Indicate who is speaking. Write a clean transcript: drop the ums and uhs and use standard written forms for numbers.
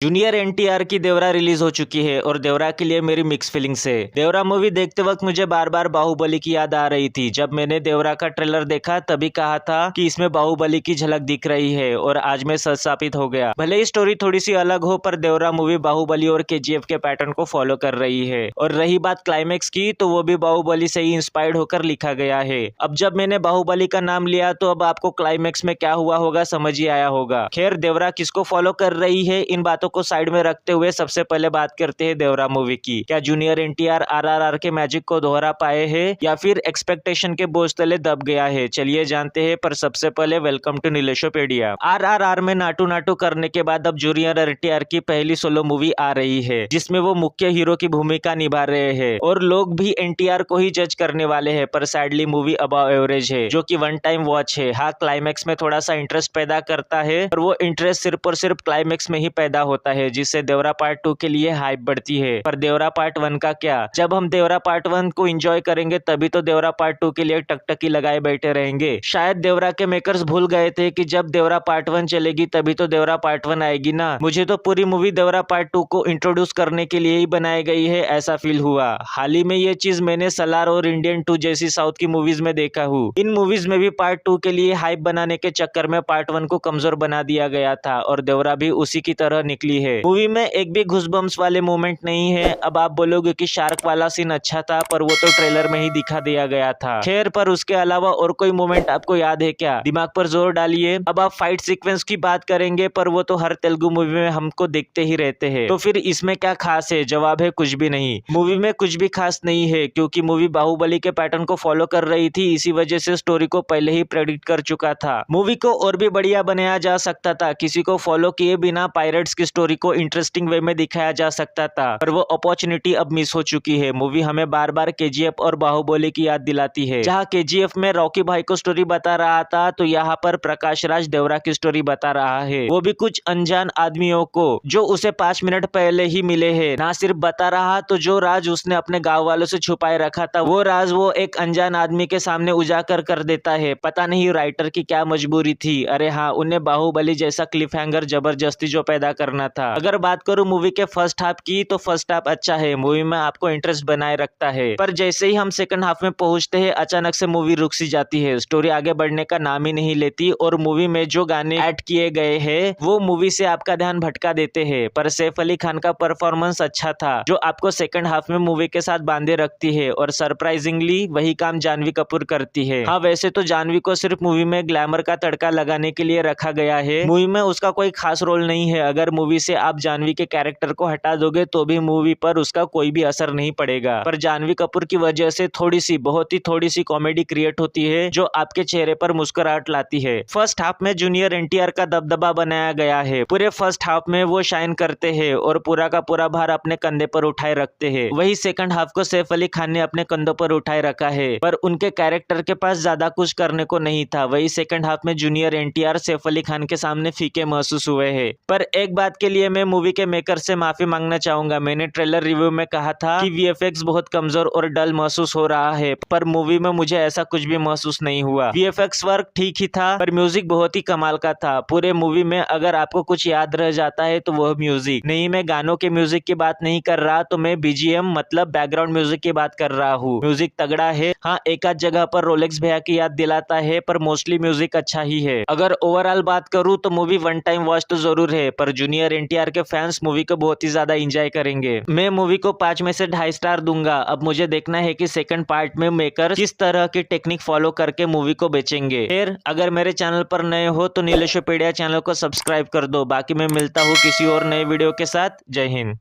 Speaker 1: Junior NTR की देवरा release हो चुकी है और देवरा के लिए मेरी मिक्स फीलिंग्स है। देवरा मूवी देखते वक्त मुझे बार बार बाहुबली की याद आ रही थी। जब मैंने देवरा का ट्रेलर देखा तभी कहा था कि इसमें बाहुबली की झलक दिख रही है और आज मैं सच साबित हो गया। भले ही स्टोरी थोड़ी सी अलग हो पर देवरा मूवी बाहुबली और केजीएफ के पैटर्न को फॉलो कर रही है। और रही बात क्लाइमेक्स की तो वो भी बाहुबली से ही इंस्पायर्ड होकर लिखा गया है। अब जब मैंने बाहुबली का नाम लिया तो अब आपको क्लाइमेक्स में क्या हुआ होगा समझ ही आया होगा। खैर देवरा किसको फॉलो कर रही है इन बातों को साइड में रखते हुए सबसे पहले बात करते हैं देवरा मूवी की। क्या जूनियर एनटीआर आरआरआर के मैजिक को दोहरा पाए हैं या फिर एक्सपेक्टेशन के बोझ तले दब गया है, चलिए जानते हैं। पर सबसे पहले वेलकम टू नीलेशोपेडिया। आरआरआर में नाटू नाटू करने के बाद अब जूनियर एनटीआर की पहली सोलो मूवी आ रही है जिसमें वो मुख्य हीरो की भूमिका निभा रहे हैं और लोग भी एनटीआर को ही जज करने वाले हैं। पर सैडली मूवी अबव एवरेज है जो कि वन टाइम वॉच है। हाँ, क्लाइमेक्स में थोड़ा सा इंटरेस्ट पैदा करता है और वो इंटरेस्ट सिर्फ और सिर्फ क्लाइमेक्स में ही पैदा होता है जिससे देवरा पार्ट 2 के लिए हाइप बढ़ती है। पर देवरा पार्ट 1 का क्या? जब हम देवरा पार्ट 1 को एंजॉय करेंगे तभी तो देवरा पार्ट 2 के लिए टकटकी लगाए बैठे रहेंगे। शायद देवरा के मेकर्स भूल गए थे कि जब देवरा पार्ट 1 चलेगी तभी तो देवरा पार्ट 1 आएगी ना। मुझे तो पूरी मूवी देवरा पार्ट 2 को इंट्रोड्यूस करने के लिए ही बनाई गई है ऐसा फील हुआ। हाल ही में ये चीज मैंने सलार और इंडियन 2 जैसी साउथ की मूवीज में देखा हूँ। इन मूवीज में भी पार्ट 2 के लिए हाइप बनाने के चक्कर में पार्ट 1 को कमजोर बना दिया गया था और देवरा भी उसी की तरह निकली है। मूवी में एक भी घुसबम्स वाले मोमेंट नहीं है। अब आप बोलोगे कि शार्क वाला सीन अच्छा था पर वो तो ट्रेलर में ही दिखा दिया गया था। खैर पर उसके अलावा और कोई मोमेंट आपको याद है क्या? दिमाग पर जोर डालिए। अब आप फाइट सीक्वेंस की बात करेंगे पर वो तो हर तेलुगु मूवी में हमको देखते ही रहते हैं। तो फिर इसमें क्या खास है? जवाब है कुछ भी नहीं। मूवी में कुछ भी खास नहीं है क्योंकि मूवी बाहुबली के पैटर्न को फॉलो कर रही थी। इसी वजह से स्टोरी को पहले ही प्रेडिक्ट कर चुका था। मूवी को और भी बढ़िया बनाया जा सकता था। किसी को फॉलो किए बिना पायरेट्स की स्टोरी को इंटरेस्टिंग वे में दिखाया जा सकता था पर वो अपॉर्चुनिटी अब मिस हो चुकी है। मूवी हमें बार बार केजीएफ और बाहुबली की याद दिलाती है। जहाँ केजीएफ में रॉकी भाई को स्टोरी बता रहा था तो यहाँ पर प्रकाश राज देवरा की स्टोरी बता रहा है। वो भी कुछ अनजान आदमियों को जो उसे 5 मिनट पहले ही मिले हैं। ना सिर्फ बता रहा तो जो राज उसने अपने गाँव वालों से छुपाए रखा था वो राज वो एक अनजान आदमी के सामने उजागर कर देता है। पता नहीं राइटर की क्या मजबूरी थी। अरे हाँ, उन्हें बाहुबली जैसा क्लिफ हैंगर जबरदस्ती जो पैदा करना था। अगर बात करूं मूवी के फर्स्ट हाफ की तो फर्स्ट हाफ अच्छा है। मूवी में आपको इंटरेस्ट बनाए रखता है पर जैसे ही हम सेकंड हाफ में पहुंचते हैं अचानक से मूवी रुक सी जाती है। स्टोरी आगे बढ़ने का नाम ही नहीं लेती और मूवी में जो गाने ऐड किए गए हैं वो मूवी से आपका ध्यान भटका देते हैं। पर सैफ अली खान का परफॉर्मेंस अच्छा था जो आपको सेकंड हाफ में मूवी के साथ बांधे रखती है और सरप्राइजिंगली वही काम जानवी कपूर करती है। हाँ, वैसे तो जानवी को सिर्फ मूवी में ग्लैमर का तड़का लगाने के लिए रखा गया है। मूवी में उसका कोई खास रोल नहीं है। अगर मूवी से आप जानवी के कैरेक्टर को हटा दोगे तो भी मूवी पर उसका कोई भी असर नहीं पड़ेगा। पर जानवी कपूर की वजह से बहुत ही थोड़ी सी कॉमेडी क्रिएट होती है जो आपके चेहरे पर मुस्कुराहट लाती है। फर्स्ट हाफ में जूनियर एनटीआर का दबदबा बनाया गया है। पूरे फर्स्ट हाफ में वो शाइन करते हैं और पूरा का पूरा भार अपने कंधे पर उठाए रखते हैं। वही सेकंड हाफ को सैफ अली खान ने अपने कंधों पर उठाए रखा है पर उनके कैरेक्टर के पास ज्यादा कुछ करने को नहीं था। वही सेकंड हाफ में जूनियर एनटीआर सैफ अली खान के सामने फीके महसूस हुए हैं। पर एक बात के लिए मैं मूवी के मेकर से माफी मांगना चाहूंगा। मैंने ट्रेलर रिव्यू में कहा था कि वीएफएक्स बहुत कमजोर और डल महसूस हो रहा है पर मूवी में मुझे ऐसा कुछ भी महसूस नहीं हुआ। वीएफएक्स वर्क ठीक ही था पर म्यूजिक बहुत ही कमाल का था। पूरे मूवी में अगर आपको कुछ याद रह जाता है तो वह म्यूजिक नहीं। मैं गानों के म्यूजिक की बात नहीं कर रहा तो मैं बीजीएम मतलब बैकग्राउंड म्यूजिक की बात कर रहा हूँ। म्यूजिक तगड़ा है। हाँ, एक आध जगह पर रोलेक्स भैया की याद दिलाता है पर मोस्टली म्यूजिक अच्छा ही है। अगर ओवरऑल बात करूँ तो मूवी वन टाइम वॉच तो जरूर है पर जूनियर एनटीआर के फैंस मूवी को बहुत ही ज्यादा एंजॉय करेंगे। मैं मूवी को 5 में से 2.5 स्टार दूंगा। अब मुझे देखना है कि सेकंड पार्ट में मेकर किस तरह की टेक्निक फॉलो करके मूवी को बेचेंगे। फिर अगर मेरे चैनल पर नए हो तो नीलेशोपेडिया चैनल को सब्सक्राइब कर दो। बाकी मैं मिलता हूँ किसी और नए वीडियो के साथ। जय हिंद।